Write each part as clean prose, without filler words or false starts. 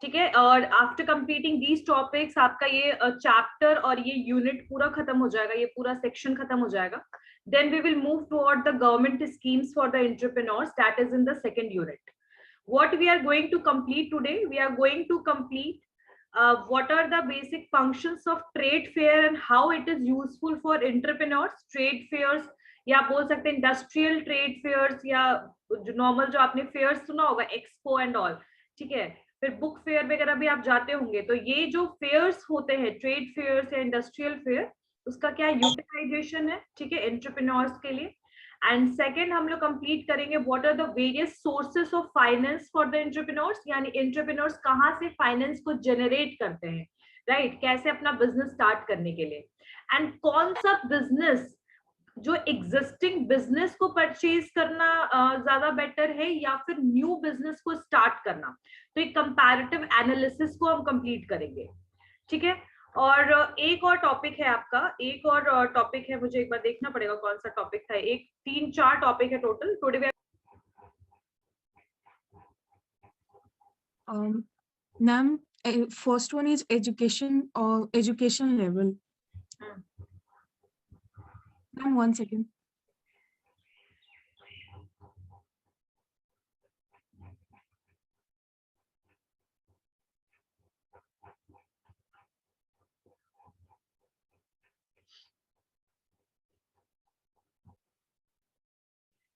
ठीक है, और आफ्टर कंप्लीटिंग दीज टॉपिक्स आपका ये चैप्टर और ये यूनिट पूरा खत्म हो जाएगा, ये पूरा सेक्शन खत्म हो जाएगा. Then we will move toward the government schemes for the entrepreneurs, that is in the second unit. What we are going to complete today, we are going to complete what are the basic functions of trade fair and how it is useful for entrepreneurs. Trade fairs या आप बोल सकते हैं industrial trade fears, या जो normal जो आपने fears सुना होगा एक्सपो एंड ऑल. ठीक है, फिर बुक फेयर वगैरह भी आप जाते होंगे, तो ये जो फेयर्स होते हैं ट्रेड फेयर्स या इंडस्ट्रियल फेयर, उसका क्या यूटिलाइजेशन है, ठीक है, एंटरप्रेन्योर्स के लिए. एंड सेकंड हम लोग कंप्लीट करेंगे what are the various sources of finance for the entrepreneurs, यानी एंटरप्रेन्योर्स कहाँ से फाइनेंस को जनरेट करते हैं, राइट, कैसे अपना बिजनेस स्टार्ट करने के लिए. एंड कौन सा बिजनेस जो एग्जिस्टिंग बिजनेस को परचेज करना ज्यादा बेटर है या फिर न्यू बिजनेस को स्टार्ट करना, तो एक कंपैरेटिव एनालिसिस को हम कंप्लीट करेंगे. ठीक है, और एक और टॉपिक है आपका, एक और टॉपिक है, मुझे एक बार देखना पड़ेगा कौन सा टॉपिक था, एक 3-4 टॉपिक है total today. Ma'am first one is education और education level. Ma'am 1 second.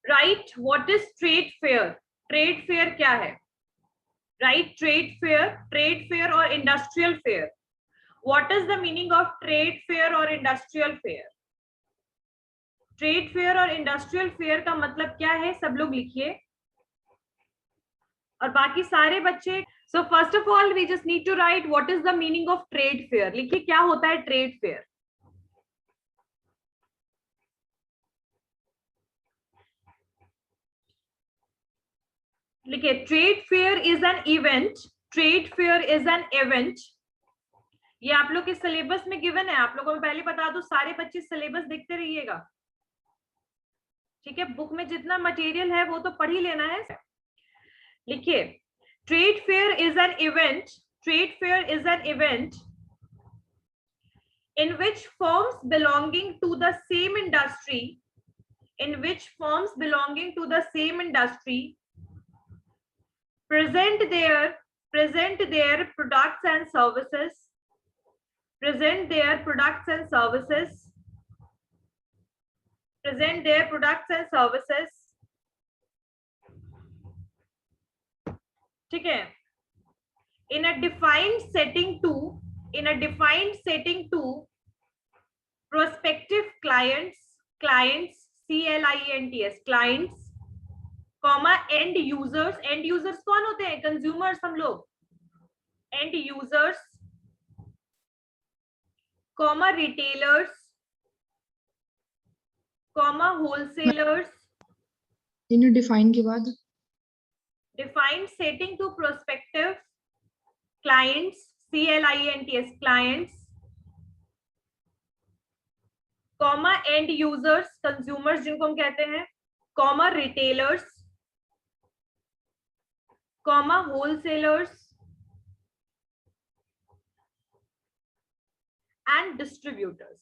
Right, what is trade fair? Trade fair क्या है? राइट, ट्रेड फेयर और industrial fair. What is the meaning of trade fair और industrial fair? Trade fair और industrial fair का मतलब क्या है, सब लोग लिखिए, और बाकी सारे बच्चे. So first of all we just need to write what is the meaning of trade fair. लिखिए क्या होता है ट्रेड फेयर. लिखिए, trade fair is an event. Trade fair is an event. ये आप लोग के सिलेबस में गिवन है, आप लोगों को पहले बता दो, सारे बच्चे सिलेबस देखते रहिएगा. ठीक है, बुक में जितना मटेरियल है वो तो पढ़ ही लेना है. लिखिए, trade fair is an event. Trade fair is an event in which firms belonging to the same industry, present their products and services, ठीक है, in a defined setting to prospective clients, CLIENTS, clients, comma end users कौन होते हैं? consumers हम लोग, end users, comma retailers, comma wholesalers. इन्हें define के बाद defined setting to prospective clients, CLIENTS, clients, comma end users, consumers जिनको हम कहते हैं, comma retailers, comma wholesalers and distributors.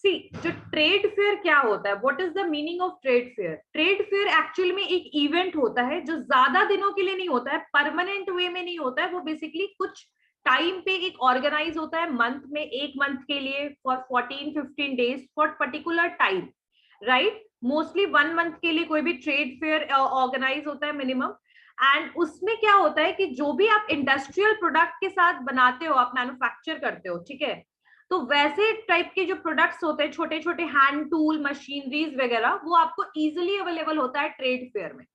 See, जो ट्रेड फेयर क्या होता है, what is the meaning of trade fair? Trade fair actually में एक इवेंट होता है जो ज्यादा दिनों के लिए नहीं होता है, परमानेंट वे में नहीं होता है, वो बेसिकली कुछ टाइम पे एक ऑर्गेनाइज होता है, मंथ में, एक मंथ के लिए, for 14-15 days for particular time, right. Mostly 1 month के लिए कोई भी ट्रेड फेयर ऑर्गेनाइज होता है मिनिमम. एंड उसमें क्या होता है कि जो भी आप इंडस्ट्रियल प्रोडक्ट के साथ बनाते हो, आप मैन्युफैक्चर करते हो, ठीक है, तो वैसे टाइप के जो प्रोडक्ट्स होते हैं, छोटे छोटे हैंड टूल, मशीनरीज वगैरह, वो आपको इजीली अवेलेबल होता है ट्रेड फेयर में,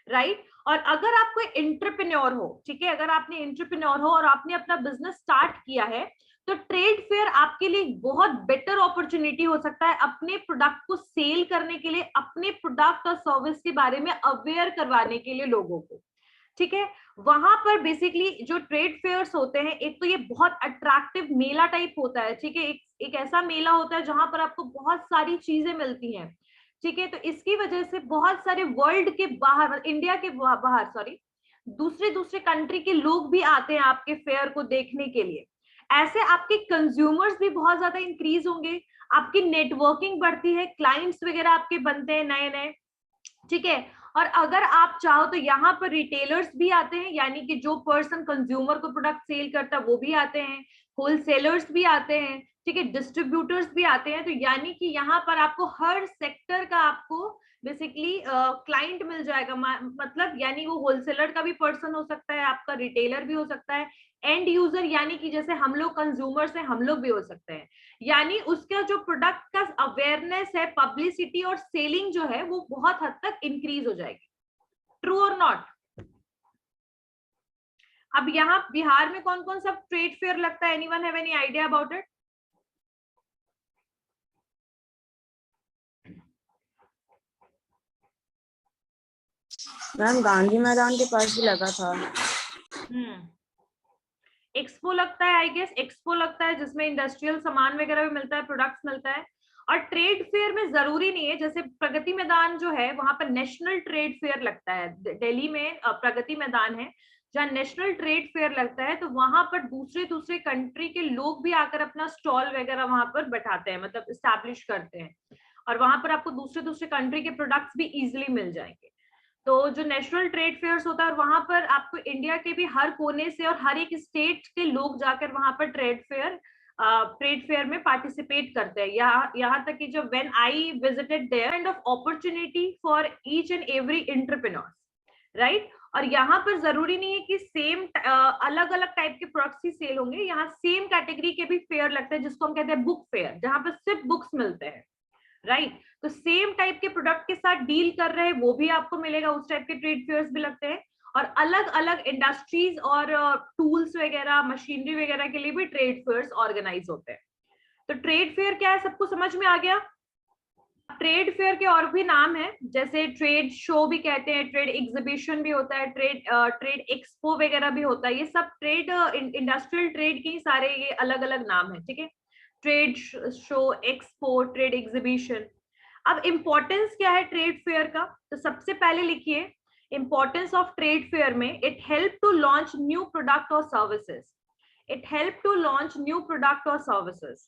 राइट. और अगर आप कोई एंटरप्रेन्योर हो, ठीक है, अगर आपने एंटरप्रेन्योर हो और आपने अपना बिजनेस स्टार्ट किया है, तो ट्रेड फेयर आपके लिए बहुत बेटर अपॉर्चुनिटी हो सकता है अपने प्रोडक्ट को सेल करने के लिए, अपने प्रोडक्ट और सर्विस के बारे में अवेयर करवाने के लिए लोगों को. ठीक है, वहां पर बेसिकली जो ट्रेड फेयर्स होते हैं, एक तो ये बहुत अट्रैक्टिव मेला टाइप होता है, ठीक है, एक ऐसा मेला होता है जहां पर आपको बहुत सारी चीजें मिलती हैं, ठीक है। तो इसकी वजह से बहुत सारे वर्ल्ड के बाहर, इंडिया के बाहर सॉरी, दूसरे कंट्री के लोग भी आते हैं आपके फेयर को देखने के लिए। ऐसे आपके कंज्यूमर्स भी बहुत ज्यादा इंक्रीज होंगे, आपकी नेटवर्किंग बढ़ती है, क्लाइंट्स वगैरह आपके बनते हैं नए नए, ठीक है। और अगर आप चाहो तो यहाँ पर रिटेलर्स भी आते हैं, यानी कि जो पर्सन कंज्यूमर को प्रोडक्ट सेल करता है वो भी आते हैं, होलसेलर्स भी आते हैं, ठीक है, डिस्ट्रीब्यूटर्स भी आते हैं। तो यानी कि यहाँ पर आपको हर सेक्टर का आपको बेसिकली क्लाइंट मिल जाएगा, मतलब यानी वो होलसेलर का भी पर्सन हो सकता है, आपका रिटेलर भी हो सकता है, एंड यूजर यानी कि जैसे हम लोग कंज्यूमर्स हैं हम लोग भी हो सकते हैं। यानी उसका जो प्रोडक्ट का अवेयरनेस है, पब्लिसिटी और सेलिंग जो है वो बहुत हद तक इंक्रीज हो जाएगी। ट्रू और नॉट? अब यहाँ बिहार में कौन कौन सा ट्रेड फेयर लगता है? Anyone have any idea about it? Ma'am Gandhi मैदान के पास भी लगा था। एक्सपो लगता है, आई गेस एक्सपो लगता है, जिसमें इंडस्ट्रियल सामान वगैरह भी मिलता है, प्रोडक्ट्स मिलता है। और ट्रेड फेयर में जरूरी नहीं है, जैसे प्रगति मैदान जो है वहां पर नेशनल ट्रेड फेयर लगता है, दिल्ली में प्रगति मैदान है जहाँ नेशनल ट्रेड फेयर लगता है। तो वहां पर दूसरे कंट्री के लोग भी आकर अपना स्टॉल वगैरह वहां पर बैठाते हैं, मतलब स्टैब्लिश करते हैं, और वहां पर आपको दूसरे कंट्री के प्रोडक्ट्स भी इजिली मिल जाएंगे। तो जो नेशनल ट्रेड फेयर्स होता है, और वहां पर आपको इंडिया के भी हर कोने से और हर एक स्टेट के लोग जाकर वहां पर ट्रेड फेयर में पार्टिसिपेट करते हैं। यहाँ तक कि जब when I visited there, kind of opportunity for each and every entrepreneur, right. और यहाँ पर जरूरी नहीं है कि सेम अलग अलग टाइप के प्रोडक्ट्स ही सेल होंगे, यहाँ सेम कैटेगरी के भी फेयर लगते हैं, जिसको हम कहते हैं बुक फेयर, जहां पर सिर्फ बुक्स मिलते हैं, राइट। तो सेम टाइप के प्रोडक्ट के साथ डील कर रहे हैं वो भी आपको मिलेगा, उस टाइप के ट्रेड फेयर्स भी लगते हैं। और अलग अलग इंडस्ट्रीज और टूल्स वगैरह, मशीनरी वगैरह के लिए भी ट्रेड फेयर्स ऑर्गेनाइज होते हैं। तो ट्रेड फेयर क्या है, सबको समझ में आ गया? ट्रेड फेयर के और भी नाम है, जैसे ट्रेड शो भी कहते हैं, ट्रेड एग्जीबिशन भी होता है, ट्रेड एक्सपो वगैरह भी होता है। ये सब ट्रेड इंडस्ट्रियल ट्रेड के सारे ये अलग अलग नाम है, ठीक है। Trade show, expo, trade exhibition. अब इंपॉर्टेंस क्या है ट्रेड फेयर का? तो सबसे पहले लिखिए इंपॉर्टेंस ऑफ ट्रेड फेयर में, it help to launch new product और services. It help to launch new product और services.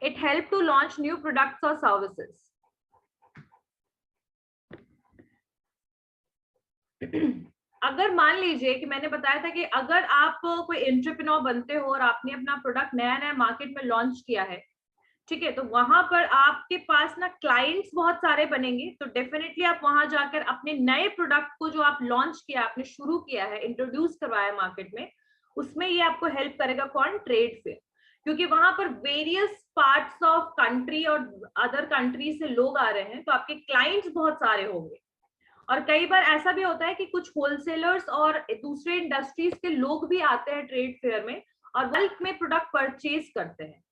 It help to launch new products or services. अगर मान लीजिए कि मैंने बताया था कि अगर आप कोई एंटरप्रेन्योर बनते हो और आपने अपना प्रोडक्ट नया मार्केट में लॉन्च किया है, ठीक है, तो वहां पर आपके पास ना क्लाइंट्स बहुत सारे बनेंगे। तो डेफिनेटली आप वहां जाकर अपने नए प्रोडक्ट को जो आप लॉन्च किया, आपने शुरू किया है, इंट्रोड्यूस करवाया मार्केट में, उसमें ये आपको हेल्प करेगा। कौन? Trade fair. क्योंकि वहां पर वेरियस पार्ट्स ऑफ कंट्री और अदर कंट्री से लोग आ रहे हैं, तो आपके क्लाइंट्स बहुत सारे होंगे। और कई बार ऐसा भी होता है कि कुछ होलसेलर्स और दूसरे इंडस्ट्रीज के लोग भी आते हैं ट्रेड फेयर में और बल्क में प्रोडक्ट परचेज करते हैं,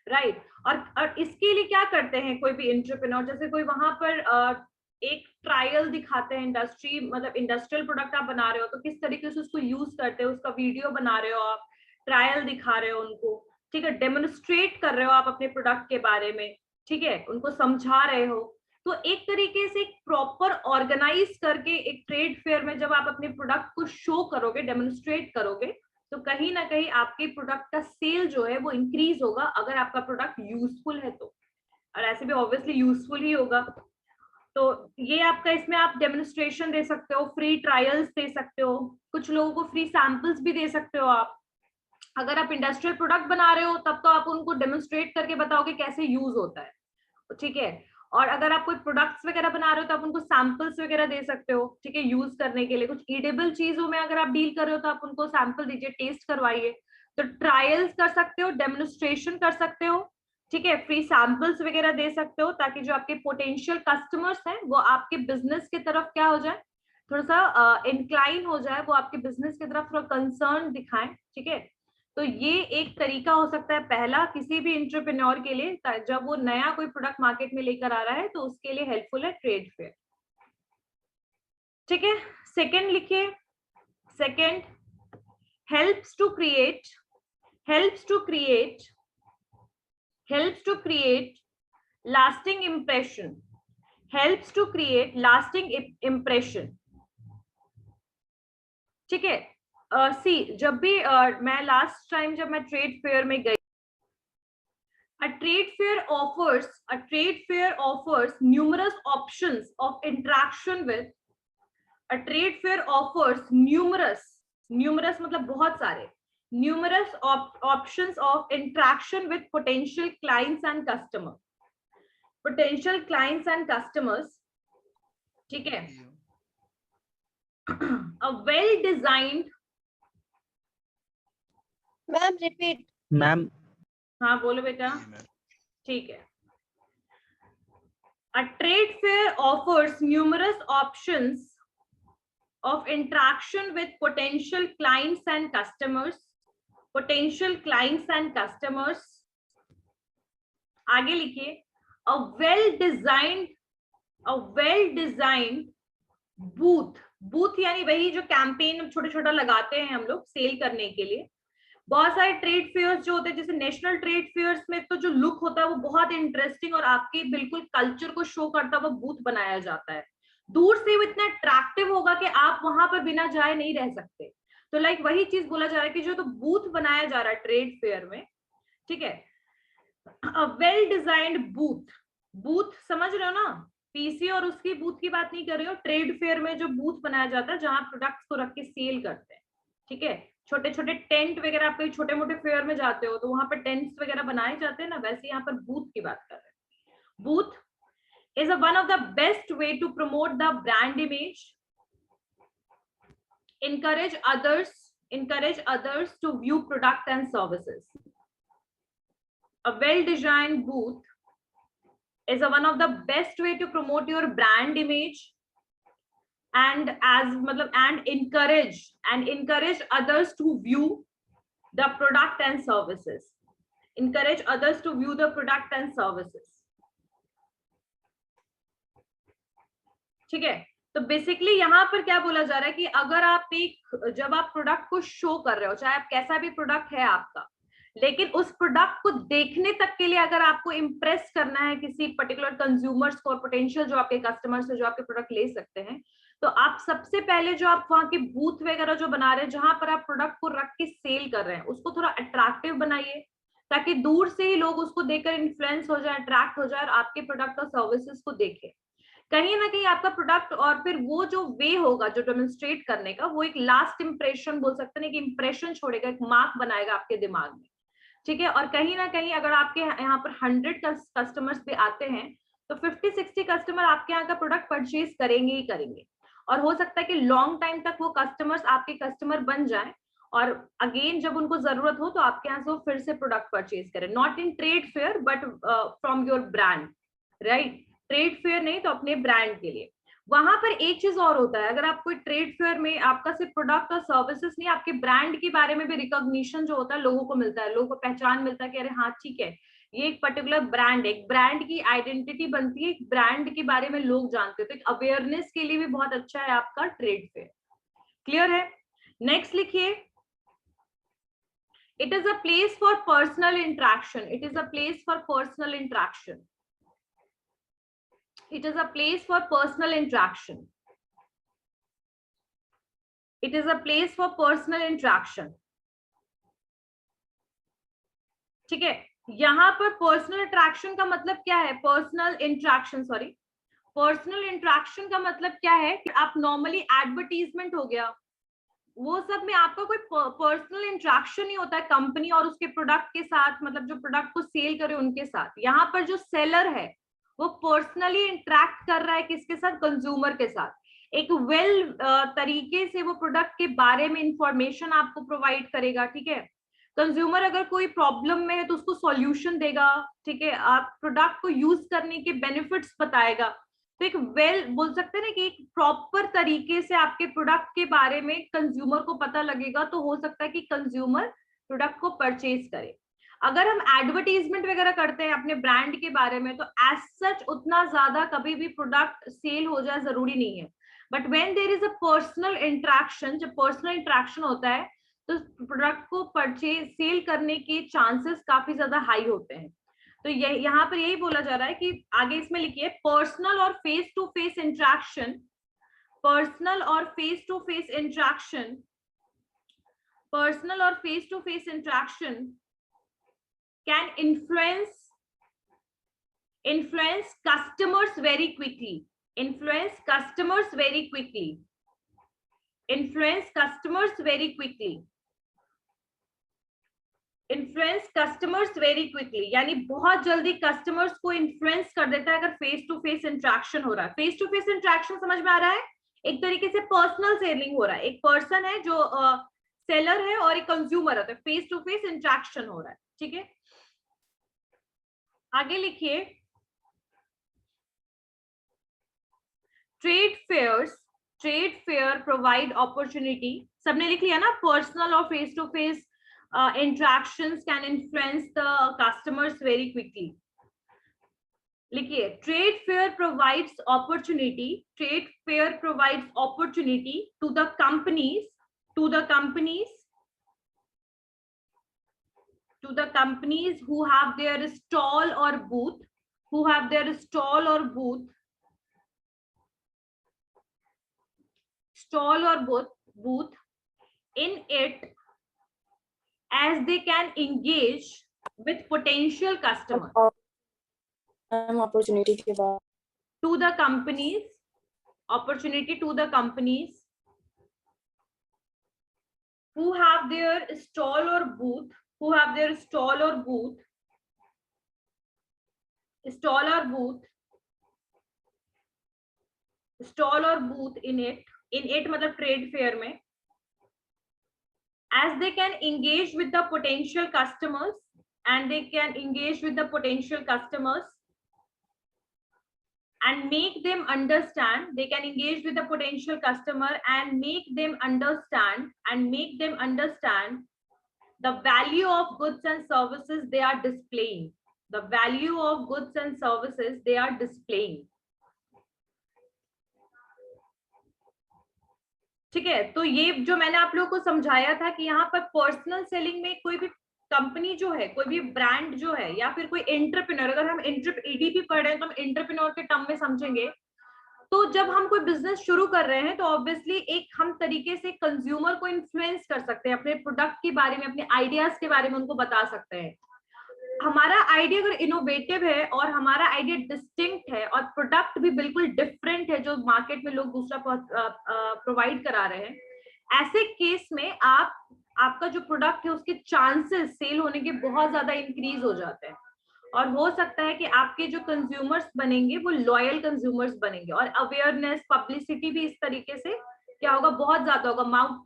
राइट। और इसके लिए क्या करते हैं कोई भी एंटरप्रेन्योर, जैसे कोई वहां पर एक ट्रायल दिखाते हैं, इंडस्ट्री मतलब इंडस्ट्रियल प्रोडक्ट आप बना रहे हो तो किस तरीके से उसको यूज करते हो, उसका वीडियो बना रहे हो आप, ट्रायल दिखा रहे हो उनको, ठीक है, डेमोन्स्ट्रेट कर रहे हो आप अपने प्रोडक्ट के बारे में, ठीक है, उनको समझा रहे हो। तो एक तरीके से एक प्रॉपर ऑर्गेनाइज करके एक ट्रेड फेयर में जब आप अपने प्रोडक्ट को शो करोगे, डेमोन्स्ट्रेट करोगे, तो कहीं ना कहीं आपके प्रोडक्ट का सेल जो है वो इंक्रीज होगा, अगर आपका प्रोडक्ट यूजफुल है तो। और ऐसे भी ऑब्वियसली यूजफुल ही होगा। तो ये आपका, इसमें आप डेमोन्स्ट्रेशन दे सकते हो, फ्री ट्रायल्स दे सकते हो, कुछ लोगों को फ्री सैंपल्स भी दे सकते हो आप। अगर आप इंडस्ट्रियल प्रोडक्ट बना रहे हो तब तो आप उनको डेमोन्स्ट्रेट करके बताओगे कैसे यूज होता है, ठीक है। और अगर आप कोई प्रोडक्ट्स वगैरह बना रहे हो तो आप उनको सैंपल्स वगैरह दे सकते हो, ठीक है, यूज करने के लिए। कुछ ईडेबल चीजों में अगर आप डील कर रहे हो तो आप उनको सैंपल दीजिए, टेस्ट करवाइए। तो ट्रायल्स कर सकते हो, डेमोन्स्ट्रेशन कर सकते हो, ठीक है, फ्री सैंपल्स वगैरह दे सकते हो, ताकि जो आपके पोटेंशियल कस्टमर्स हैं वो आपके बिजनेस की तरफ क्या हो जाए, थोड़ा सा इंक्लाइन हो जाए, वो आपके बिजनेस की तरफ थोड़ा कंसर्न दिखाएं, ठीक है। तो ये एक तरीका हो सकता है पहला किसी भी एंटरप्रेन्योर के लिए, जब वो नया कोई प्रोडक्ट मार्केट में लेकर आ रहा है तो उसके लिए हेल्पफुल है ट्रेड फेयर, ठीक है। सेकंड लिखिए, second, helps to create lasting impression, helps to create lasting impression. ठीक है, सी जब भी मैं लास्ट टाइम जब मैं ट्रेड फेयर में गई, a trade fair offers numerous options of interaction with, a trade fair offers numerous मतलब बहुत सारे, numerous options of interaction with potential clients and customers, ठीक है. A well designed, ma'am repeat. Ma'am हाँ बोलो बेटा. ठीक है. A trade fair offers numerous options of interaction with potential clients and customers. आगे लिखिए. A well designed booth यानी वही जो कैंपेन छोटे लगाते हैं हम लोग सेल करने के लिए. बहुत सारे ट्रेड फेयर्स जो होते हैं, जैसे नेशनल ट्रेड फेयर्स में तो जो लुक होता है वो बहुत इंटरेस्टिंग और आपके बिल्कुल कल्चर को शो करता हुआ बूथ बनाया जाता है. दूर से वो इतना अट्रैक्टिव होगा कि आप वहां पर बिना जाए नहीं रह सकते. तो लाइक वही चीज बोला जा रहा है कि जो तो बूथ बनाया जा रहा है ट्रेड फेयर में, ठीक है. वेल डिजाइंड बूथ समझ रहे हो ना, पीसी और उसकी बूथ की बात नहीं कर रही हो. ट्रेड फेयर में जो बूथ बनाया जाता है जहां प्रोडक्ट्स को रख के सेल करते हैं, ठीक है. छोटे टेंट वगैरह, आप कहीं छोटे मोटे फेयर में जाते हो तो वहां पर टेंट्स वगैरह बनाए जाते हैं ना, वैसे यहाँ पर बूथ की बात कर रहे हैं. Booth is one of the best way to promote the brand image, encourage others to view product and services. A well designed booth is one of the best way to promote your brand image and encourage others to view the product and services. ठीक है. तो basically यहाँ पर क्या बोला जा रहा है कि अगर आप जब आप प्रोडक्ट को शो कर रहे हो, चाहे आप कैसा भी प्रोडक्ट है आपका, लेकिन उस प्रोडक्ट को देखने तक के लिए अगर आपको इम्प्रेस करना है किसी पर्टिकुलर कंज्यूमर्स को और पोटेंशियल जो आपके कस्टमर्स है जो आपके प्रोडक्ट ले सकते हैं, तो आप सबसे पहले जो आप वहां के बूथ वगैरह जो बना रहे हैं जहां पर आप प्रोडक्ट को रख के सेल कर रहे हैं, उसको थोड़ा अट्रैक्टिव बनाइए ताकि दूर से ही लोग उसको देखकर इन्फ्लुएंस हो जाए, अट्रैक्ट हो जाए और आपके प्रोडक्ट और सर्विसेज को देखें. कहीं ना कहीं आपका प्रोडक्ट और फिर वो जो वे होगा जो डेमोन्स्ट्रेट करने का, वो एक लास्ट इंप्रेशन बोल सकते हैं, कि इंप्रेशन छोड़ेगा, एक मार्क बनाएगा आपके दिमाग में, ठीक है. और कहीं ना कहीं अगर आपके यहाँ पर 100 कस्टमर्स भी आते हैं तो 50-60 कस्टमर आपके यहाँ का प्रोडक्ट परचेज करेंगे ही करेंगे, और हो सकता है कि लॉन्ग टाइम तक वो कस्टमर्स आपके कस्टमर बन जाएं और अगेन जब उनको जरूरत हो तो आपके यहाँ से वो फिर से प्रोडक्ट परचेज करें. Not in trade fair but from your brand, right. Trade fair नहीं तो अपने ब्रांड के लिए. वहां पर एक चीज और होता है, अगर आप कोई ट्रेड फेयर में आपका सिर्फ प्रोडक्ट और सर्विसेज नहीं, आपके ब्रांड के बारे में भी रिकॉग्निशन जो होता है लोगों को मिलता है, लोगों को पहचान मिलता है कि अरे हाँ ठीक है ये एक पर्टिकुलर ब्रांड है, एक ब्रांड की आइडेंटिटी बनती है, एक ब्रांड के बारे में लोग जानते हैं. तो एक अवेयरनेस के लिए भी बहुत अच्छा है आपका ट्रेड फेयर. क्लियर है. नेक्स्ट लिखिए. It is a place for personal interaction. It is a place for personal interaction. It is a place for personal interaction. It is a place for personal interaction. ठीक है. यहाँ पर personal interaction का मतलब क्या है? Personal interaction का मतलब क्या है कि आप नॉर्मली एडवर्टीजमेंट हो गया, वो सब में आपका कोई पर्सनल इंटरेक्शन नहीं होता है कंपनी और उसके प्रोडक्ट के साथ, मतलब जो प्रोडक्ट को सेल करे उनके साथ. यहाँ पर जो सेलर है वो पर्सनली इंटरेक्ट कर रहा है किसके साथ? कंज्यूमर के साथ. एक वेल तरीके से वो प्रोडक्ट के बारे में इंफॉर्मेशन आपको प्रोवाइड करेगा, ठीक है. कंज्यूमर अगर कोई प्रॉब्लम में है तो उसको सॉल्यूशन देगा, ठीक है. आप प्रोडक्ट को यूज करने के बेनिफिट्स बताएगा. तो एक वेल बोल सकते हैं ना कि एक प्रॉपर तरीके से आपके प्रोडक्ट के बारे में कंज्यूमर को पता लगेगा, तो हो सकता है कि कंज्यूमर प्रोडक्ट को परचेज करे. अगर हम एडवर्टीजमेंट वगैरह करते हैं अपने ब्रांड के बारे में तो एज सच उतना ज्यादा कभी भी प्रोडक्ट सेल हो जाए जरूरी नहीं है. But when there is a personal interaction, जब पर्सनल इंटरेक्शन होता है तो प्रोडक्ट को परचेज सेल करने के चांसेस काफी ज्यादा हाई होते हैं. तो ये यहाँ पर यही बोला जा रहा है कि आगे इसमें लिखिए पर्सनल और face to face interaction, personal और face to face interaction, personal और face to face interaction can influence customers very quickly, influence customers very quickly, influence customers very quickly, influence customers very quickly, यानी बहुत जल्दी customers को influence कर देता है अगर फेस टू फेस इंटरेक्शन हो रहा है। फेस टू फेस इंटरेक्शन समझ में आ रहा है? एक तरीके से पर्सनल सेलिंग हो रहा है, एक पर्सन है जो सेलर है और एक कंज्यूमर है, तो फेस टू फेस इंटरेक्शन हो रहा है। ठीक है, आगे लिखिए ट्रेड फेयर प्रोवाइड अपॉर्चुनिटी, सबने लिख लिया ना, पर्सनल और face to face interactions can influence the customers very quickly. लिखिए trade fair provides opportunity, trade fair provides opportunity to the companies, to the companies who have their stall or booth, who have their stall or booth in it, as they can engage with potential customers. Opportunity के बाद To the companies, opportunity to the companies who have their stall or booth, who have their stall or booth in it मतलब trade fair में, as they can engage with the potential customers, and they can engage with the potential customers and make them understand, they can engage with the potential customer and make them understand the value of goods and services they are displaying, the value of goods and services they are displaying. ठीक है, तो ये जो मैंने आप लोगों को समझाया था कि यहाँ पर पर्सनल सेलिंग में कोई भी कंपनी जो है, कोई भी ब्रांड जो है, या फिर कोई एंटरप्रेन्योर, अगर हम ईडीपी पढ़ रहे हैं तो हम एंटरप्रेन्योर के टर्म में समझेंगे। तो जब हम कोई बिजनेस शुरू कर रहे हैं तो ऑब्वियसली एक हम तरीके से कंज्यूमर को इन्फ्लुएंस कर सकते हैं, अपने प्रोडक्ट के बारे में, अपने आइडियाज के बारे में उनको बता सकते हैं। हमारा आइडिया अगर इनोवेटिव है और हमारा आइडिया डिस्टिंक्ट है और प्रोडक्ट भी बिल्कुल डिफरेंट है जो मार्केट में लोग दूसरा प्रोवाइड करा रहे हैं, ऐसे केस में आपका जो प्रोडक्ट है उसके चांसेस सेल होने के बहुत ज्यादा इंक्रीज हो जाते हैं, और हो सकता है कि आपके जो कंज्यूमर्स बनेंगे वो लॉयल कंज्यूमर्स बनेंगे, और अवेयरनेस, पब्लिसिटी भी इस तरीके से क्या होगा, बहुत ज्यादा होगा। माउथ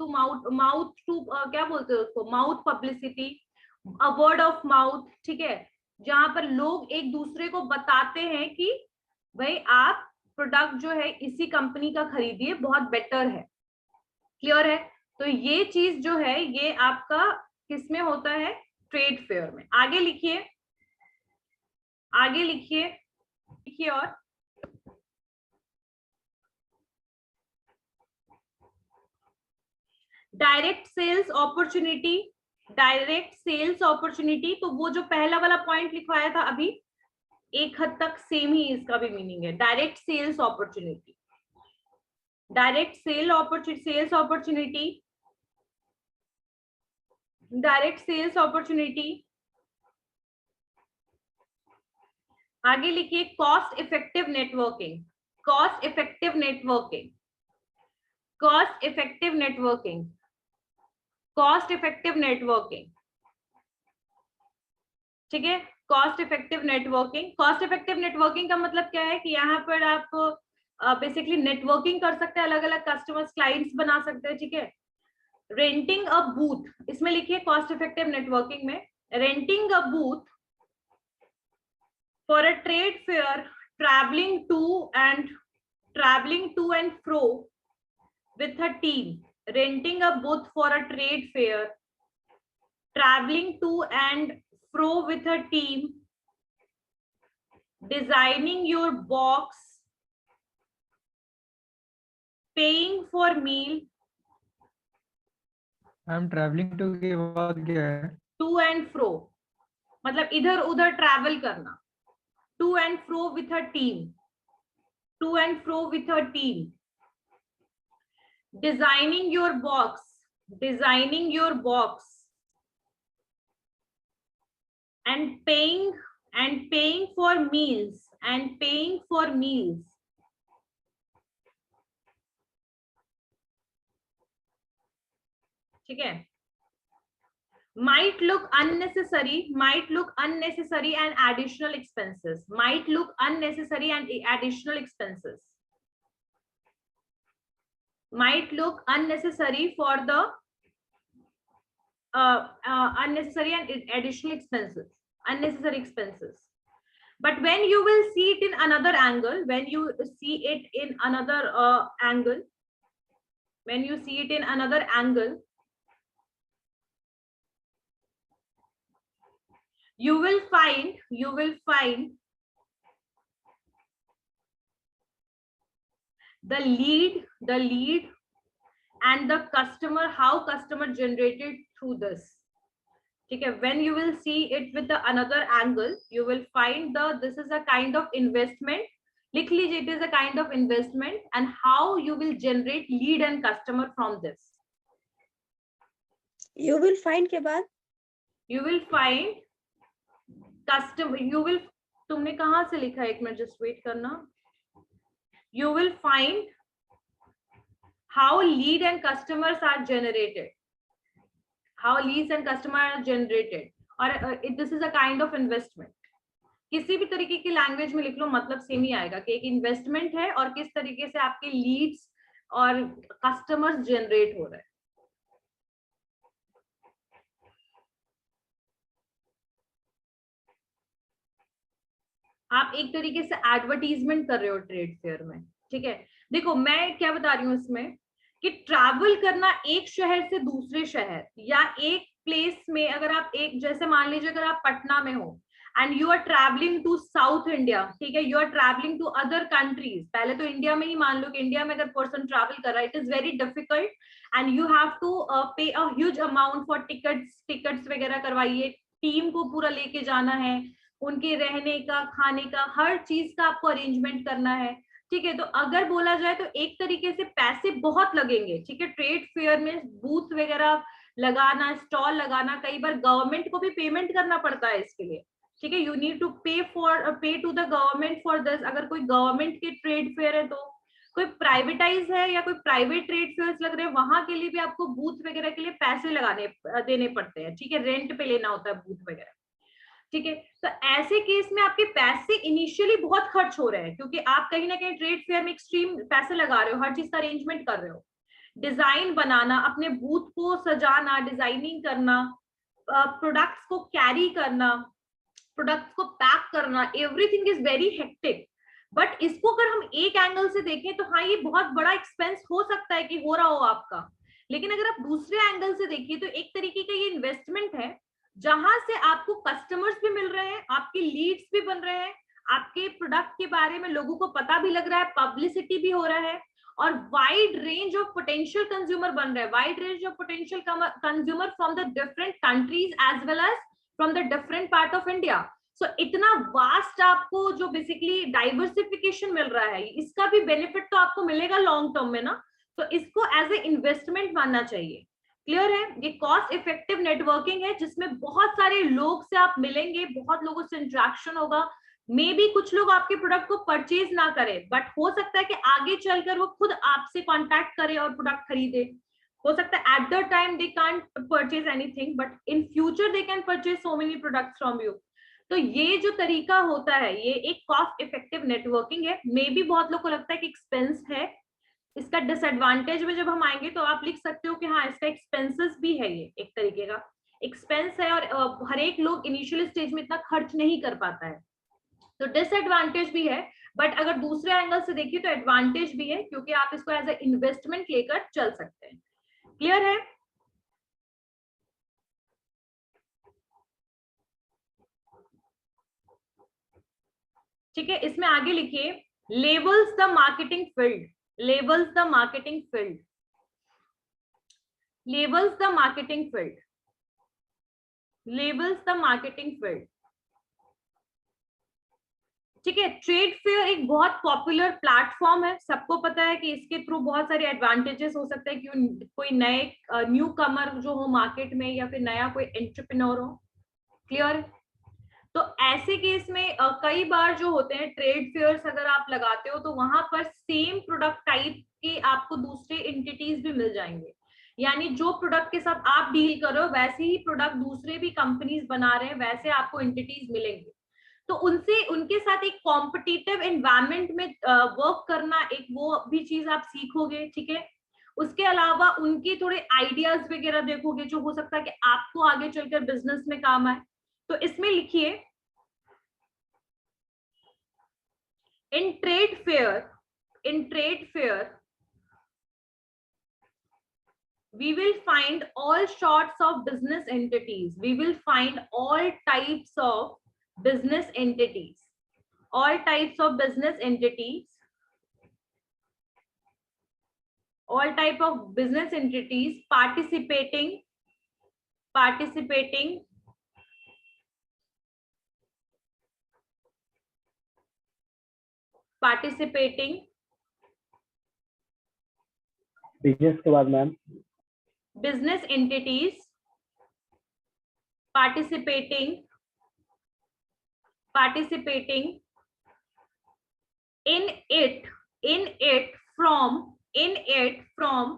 टू क्या बोलते हैं उसको, mouth publicity, word of mouth. ठीक है, जहां पर लोग एक दूसरे को बताते हैं कि भाई आप प्रोडक्ट जो है इसी कंपनी का खरीदिए, बहुत बेटर है। क्लियर है? तो ये चीज जो है ये आपका किसमें होता है, ट्रेड फेयर में। आगे लिखिए और डायरेक्ट सेल्स अपॉर्चुनिटी, तो वो जो पहला वाला पॉइंट लिखवाया था अभी, एक हद तक सेम ही इसका भी मीनिंग है। Direct sales opportunity, direct sales opportunity. आगे लिखिए कॉस्ट इफेक्टिव नेटवर्किंग। ठीक है, कॉस्ट इफेक्टिव नेटवर्किंग का मतलब क्या है कि यहाँ पर आप बेसिकली नेटवर्किंग कर सकते हैं, अलग अलग कस्टमर्स, क्लाइंट्स बना सकते हैं। ठीक है, रेंटिंग अ बूथ, इसमें लिखिए कॉस्ट इफेक्टिव नेटवर्किंग में, renting a booth for a trade fair, traveling to and fro with a team, renting a booth for a trade fair, traveling to and fro with a team, designing your box, paying for meal, I'm traveling to के बाद क्या है? to and fro, मतलब इधर उधर travel करना, to and fro with a team, to and fro with a team, designing your box, designing your box, and paying for meals, and paying for meals. ठीक है, might look unnecessary, might look unnecessary and additional expenses, might look unnecessary and additional expenses, might look unnecessary for the unnecessary and additional expenses, unnecessary expenses. But when you will see it in another angle, when you see it in another angle, when you see it in another angle, you will find the lead and the customer, how customer generated through this. Okay, when you will see it with the another angle, you will find this is a kind of investment. लिख लीजिए, it is a kind of investment, and how you will generate lead and customer from this. You will find के बाद You will find customer, you will, तुमने कहाँ से लिखा है, एक मिनट just wait करना. You will find how lead and customers are generated, how leads and customer are generated, और this is a kind of investment. किसी भी तरीके की लैंग्वेज में लिख लो, मतलब सेम ही आएगा कि एक इन्वेस्टमेंट है और किस तरीके से आपके लीड्स और कस्टमर्स जनरेट हो रहे हैं. आप एक तरीके से एडवर्टीजमेंट कर रहे हो ट्रेड फेयर में. ठीक है, देखो मैं क्या बता रही हूँ इसमें कि ट्रैवल करना एक शहर से दूसरे शहर या एक प्लेस में, अगर आप एक, जैसे मान लीजिए अगर आप पटना में हो and you are travelling to South India, ठीक है, you are travelling to other countries. पहले तो इंडिया में ही मान लो कि इंडिया में अगर पर्सन ट्रैवल कर रहा है, it is very difficult and you have to pay a huge amount for tickets वगैरह करवाइए, टीम को पूरा लेके जाना है, उनके रहने का, खाने का, हर चीज का आपको अरेंजमेंट करना है. ठीक है, तो अगर बोला जाए तो एक तरीके से पैसे बहुत लगेंगे. ठीक है, ट्रेड फेयर में बूथ वगैरह लगाना, स्टॉल लगाना, कई बार गवर्नमेंट को भी पेमेंट करना पड़ता है इसके लिए. ठीक है, you need to pay to the government for this. अगर कोई गवर्नमेंट के ट्रेड फेयर है, तो कोई प्राइवेटाइज है या कोई प्राइवेट ट्रेड फेयर लग रहे हैं, वहां के लिए भी आपको बूथ वगैरह के लिए पैसे देने पड़ते हैं. ठीक है, रेंट पे लेना होता है बूथ वगैरह. ठीक है, तो ऐसे केस में आपके पैसे इनिशियली बहुत खर्च हो रहे हैं, क्योंकि आप कहीं ना कहीं ट्रेड फेयर में एक्सट्रीम पैसे लगा रहे हो, हर चीज का अरेंजमेंट कर रहे हो, डिजाइन बनाना, अपने बूथ को सजाना, डिजाइनिंग करना, प्रोडक्ट्स को कैरी करना, प्रोडक्ट्स को पैक करना, everything is very hectic. But इसको अगर हम एक एंगल से देखें तो हाँ, ये बहुत बड़ा एक्सपेंस हो सकता है कि हो रहा हो आपका, लेकिन अगर आप दूसरे एंगल से देखिए तो एक तरीके का ये इन्वेस्टमेंट है, जहां से आपको कस्टमर्स भी मिल रहे हैं, आपके लीड्स भी बन रहे हैं, आपके प्रोडक्ट के बारे में लोगों को पता भी लग रहा है, पब्लिसिटी भी हो रहा है, और wide range of potential consumer बन रहे हैं, wide range of potential consumer from the different countries as well as from the different part of India. So इतना वास्ट आपको जो बेसिकली डाइवर्सिफिकेशन मिल रहा है, इसका भी बेनिफिट तो आपको मिलेगा लॉन्ग टर्म में ना. तो इसको एज ए इन्वेस्टमेंट मानना चाहिए. क्लियर है, ये कॉस्ट इफेक्टिव नेटवर्किंग है, जिसमें बहुत सारे लोग से आप मिलेंगे, बहुत लोगों से इंटरेक्शन होगा. मे बी कुछ लोग आपके प्रोडक्ट को परचेज ना करें, बट हो सकता है कि आगे चलकर वो खुद आपसे कांटेक्ट करे और प्रोडक्ट खरीदे. हो सकता है at the time they can't purchase anything, but in future they can purchase so many products from you. तो ये जो तरीका होता है, ये एक कॉस्ट इफेक्टिव नेटवर्किंग है. मे बी बहुत लोग को लगता है कि एक्सपेंस है, इसका डिसएडवांटेज में जब हम आएंगे तो आप लिख सकते हो कि हाँ, इसका एक्सपेंसेस भी है, ये एक तरीके का एक्सपेंस है, और हर एक लोग इनिशियल स्टेज में इतना खर्च नहीं कर पाता है, तो डिसएडवांटेज भी है. बट अगर दूसरे एंगल से देखिए तो एडवांटेज भी है, क्योंकि आप इसको एज ए इन्वेस्टमेंट लेकर चल सकते हैं. क्लियर है? ठीक है, इसमें आगे लिखिए labels the marketing field, labels the marketing field, labels the marketing field, labels the marketing field. ठीक है। ट्रेड फेयर एक बहुत पॉपुलर प्लेटफॉर्म है, सबको पता है कि इसके थ्रू बहुत सारे एडवांटेजेस हो सकते हैं कि कोई नए न्यू कमर जो हो मार्केट में या फिर नया कोई एंटरप्रेन्योर हो। क्लियर? तो ऐसे केस में कई बार जो होते हैं ट्रेड फेयर्स अगर आप लगाते हो तो वहां पर सेम प्रोडक्ट टाइप के आपको दूसरे एंटिटीज भी मिल जाएंगे, यानी जो प्रोडक्ट के साथ आप डील कर रहे हो वैसे ही प्रोडक्ट दूसरे भी कंपनीज बना रहे हैं, वैसे आपको एंटिटीज मिलेंगे। तो उनसे उनके साथ एक कॉम्पिटिटिव एनवायरनमेंट में वर्क करना, एक वो भी चीज आप सीखोगे। ठीक है। उसके अलावा उनके थोड़े आइडियाज वगैरह देखोगे जो हो सकता है कि आपको आगे चलकर बिजनेस में काम आए। तो इसमें लिखिए, in trade fair we will find all sorts of business entities, we will find all types of business entities, all types of business entities, all type of business entities participating business के बाद ma'am business entities participating in it from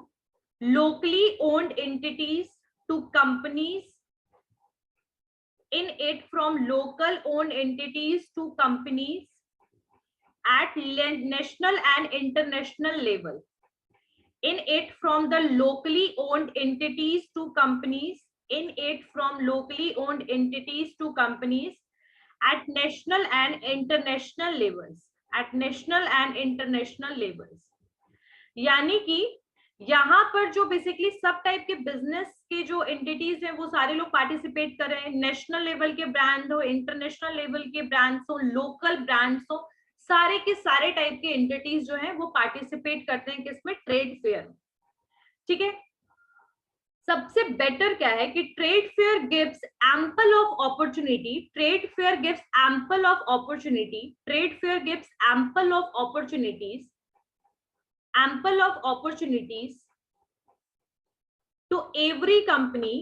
locally owned entities to companies, in it from local owned entities to companies at national and international level, in it from the locally owned entities to companies, in it from locally owned entities to companies at national and international levels, at national and international levels। यानी कि यहाँ पर जो basically सब type के business के जो entities हैं वो सारे लोग पार्टिसिपेट कर रहे हैं। नेशनल लेवल के ब्रांड हो, इंटरनेशनल लेवल के ब्रांड्स हो, लोकल ब्रांड्स हो, सारे के सारे टाइप के एंटिटीज जो हैं वो पार्टिसिपेट करते हैं किसमें? ट्रेड फेयर में। ठीक है। सबसे बेटर क्या है कि trade fair gives ample of opportunity, trade fair gives ample of opportunity, trade fair gives ample of opportunities, ample of opportunities to every company,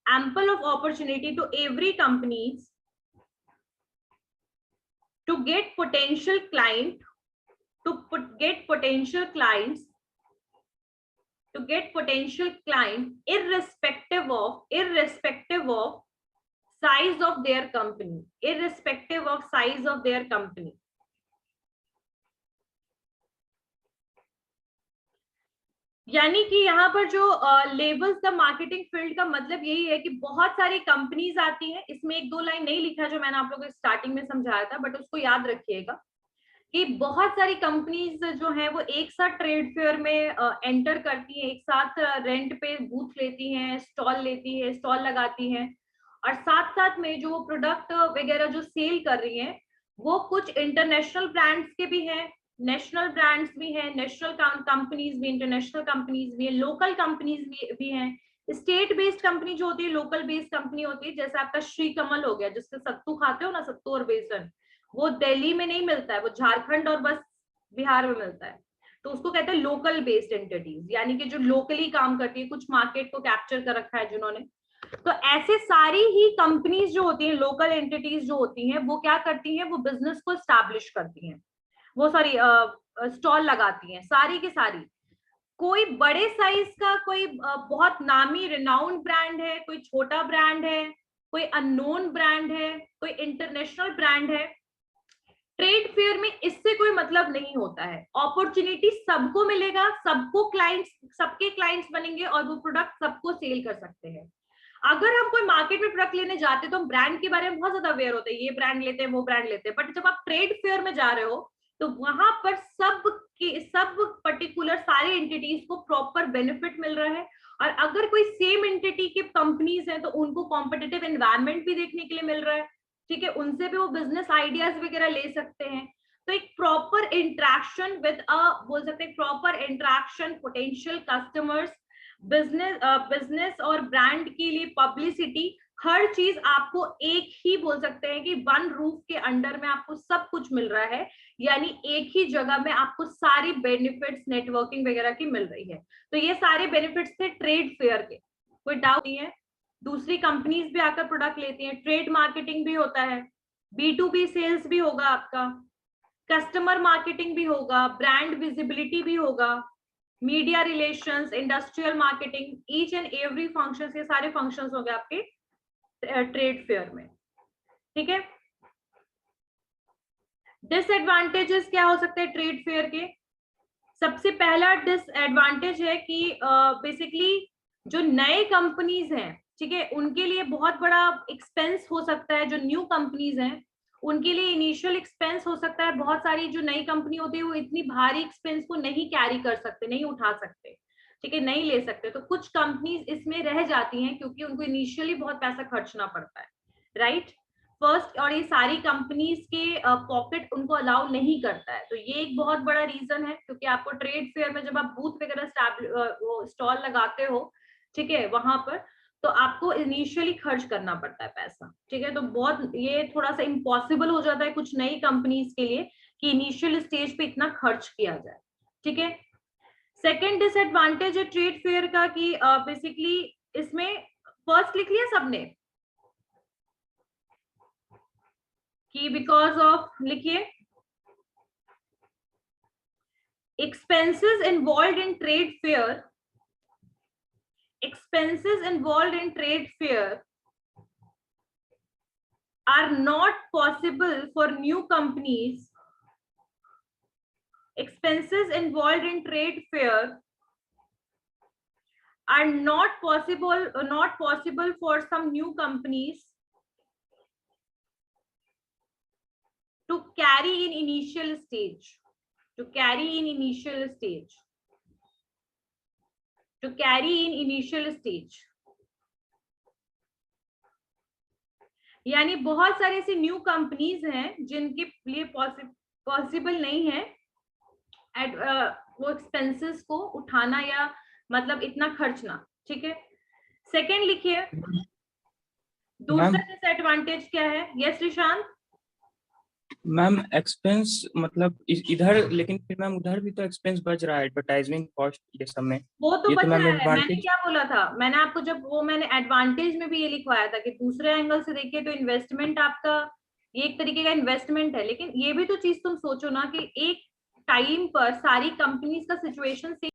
ample of opportunity to every companies to get potential client, get potential clients irrespective of size of their company, irrespective of size of their company। यानी कि यहाँ पर जो levels the marketing field का मतलब यही है कि बहुत सारी कंपनीज आती हैं। इसमें एक दो लाइन नहीं लिखा जो मैंने आप लोगों को स्टार्टिंग में समझाया था, बट उसको याद रखिएगा कि बहुत सारी कंपनीज जो हैं वो एक साथ ट्रेड फेयर में एंटर करती हैं, एक साथ रेंट पे बूथ लेती हैं, स्टॉल लेती है, स्टॉल लगाती हैं, और साथ साथ में जो प्रोडक्ट वगैरह जो सेल कर रही हैं वो कुछ इंटरनेशनल ब्रांड्स के भी हैं, नेशनल ब्रांड्स भी हैं, नेशनल कंपनीज भी, इंटरनेशनल कंपनीज भी हैं, लोकल कंपनीज भी हैं। स्टेट बेस्ड कंपनी जो होती है, लोकल बेस्ड कंपनी होती है, जैसे आपका श्री कमल हो गया जिससे सत्तू खाते हो ना, सत्तू और बेसन, वो दिल्ली में नहीं मिलता है, वो झारखंड और बस बिहार में मिलता है, तो उसको कहते हैं लोकल बेस्ड एंटिटीज, यानी कि जो लोकली काम करती है, कुछ मार्केट को कैप्चर कर रखा है जिन्होंने। तो ऐसे सारी ही कंपनीज जो होती हैं, लोकल एंटिटीज जो होती हैं, वो क्या करती हैं? वो बिजनेस को एस्टैब्लिश करती हैं, वो सॉरी स्टॉल लगाती हैं, सारी की सारी। कोई बड़े साइज का कोई बहुत नामी रिनाउंड ब्रांड है, कोई छोटा ब्रांड है, कोई अननोन ब्रांड है, कोई इंटरनेशनल ब्रांड है, ट्रेड फेयर में इससे कोई मतलब नहीं होता है। अपॉर्चुनिटी सबको मिलेगा, सबको क्लाइंट्स, सबके क्लाइंट्स बनेंगे और वो प्रोडक्ट सबको सेल कर सकते हैं। अगर हम कोई मार्केट में प्रोडक्ट लेने जाते हैं तो हम ब्रांड के बारे में बहुत ज्यादा अवेयर होते हैं, ये ब्रांड लेते हैं, वो ब्रांड लेते हैं, बट जब आप ट्रेड फेयर में जा रहे हो तो वहां पर सब पर्टिकुलर सारे एंटिटीज को प्रॉपर बेनिफिट मिल रहा है। और अगर कोई सेम एंटिटी के कंपनीज हैं तो उनको कॉम्पिटिटिव एनवायरनमेंट भी देखने के लिए मिल रहा है। ठीक है, उनसे भी वो बिजनेस आइडियाज वगैरह ले सकते हैं। तो एक प्रॉपर इंट्रैक्शन विद बोल सकते हैं proper interaction, potential customers, business और ब्रांड के लिए पब्लिसिटी, हर चीज आपको एक ही बोल सकते हैं कि वन रूफ के अंडर में आपको सब कुछ मिल रहा है, यानी एक ही जगह में आपको सारी बेनिफिट्स नेटवर्किंग वगैरह की मिल रही है। तो ये सारे बेनिफिट्स थे ट्रेड फेयर के, कोई डाउट नहीं है। दूसरी कंपनीज भी आकर प्रोडक्ट लेती हैं, ट्रेड मार्केटिंग भी होता है, B2B सेल्स भी होगा आपका, कस्टमर मार्केटिंग भी होगा, ब्रांड विजिबिलिटी भी होगा, media relations, industrial marketing, each and every function, ये सारे फंक्शंस हो गए आपके ट्रेड फेयर में। ठीक है, डिसएडवांटेजेस क्या हो सकते हैं ट्रेड फेयर के? सबसे पहला डिसएडवांटेज है कि बेसिकली जो नए कंपनीज हैं, ठीक है, उनके लिए बहुत बड़ा एक्सपेंस हो सकता है। जो न्यू कंपनीज हैं उनके लिए इनिशियल एक्सपेंस हो सकता है, बहुत सारी जो नई कंपनी होती है वो इतनी भारी एक्सपेंस को नहीं कैरी कर सकते, नहीं उठा सकते, ठीक है, नहीं ले सकते। तो कुछ कंपनीज इसमें रह जाती हैं क्योंकि उनको इनिशियली बहुत पैसा खर्चना पड़ता है, राइट, फर्स्ट, और ये सारी कंपनीज के पॉकेट उनको अलाउ नहीं करता है। तो ये एक बहुत बड़ा रीजन है, क्योंकि आपको ट्रेड फेयर में जब आप बूथ वगैरह स्टॉल लगाते हो, ठीक है, वहां पर तो आपको इनिशियली खर्च करना पड़ता है पैसा, ठीक है। तो बहुत ये थोड़ा सा इम्पॉसिबल हो जाता है कुछ नई कंपनीज के लिए कि इनिशियल स्टेज पे इतना खर्च किया जाए, ठीक है। सेकेंड डिसएडवांटेज है ट्रेड फेयर का कि बेसिकली इसमें फर्स्ट लिख लिया सबने कि बिकॉज ऑफ, लिखिए, expenses involved in trade fair, expenses involved in trade fair are not possible for new companies. Expenses involved in trade fair are not possible for some new companies to carry in initial stage. To carry in initial stage. To carry in initial stage. यानी बहुत सारे ऐसी new companies हैं जिनके लिए possible नहीं है वो एक्सपेंसेस को उठाना या मतलब इतना खर्चना, ठीक है। सेकेंड लिखिए, दूसरा डिसएडवांटेज क्या है? यस रिशांत। मैम एक्सपेंस मतलब इधर, लेकिन फिर मैम उधर भी तो एक्सपेंस बच रहा है, एडवर्टाइजमेंट कॉस्ट ये सब में। वो तो बच रहा है, मैंने advantage... क्या बोला था, मैंने आपको जब वो मैंने एडवांटेज में भी ये लिखवाया था कि दूसरे एंगल से देखिए तो इन्वेस्टमेंट आपका ये एक तरीके का इन्वेस्टमेंट है, लेकिन ये भी तो चीज तुम सोचो ना कि एक टाइम पर सारी कंपनीज का सिचुएशन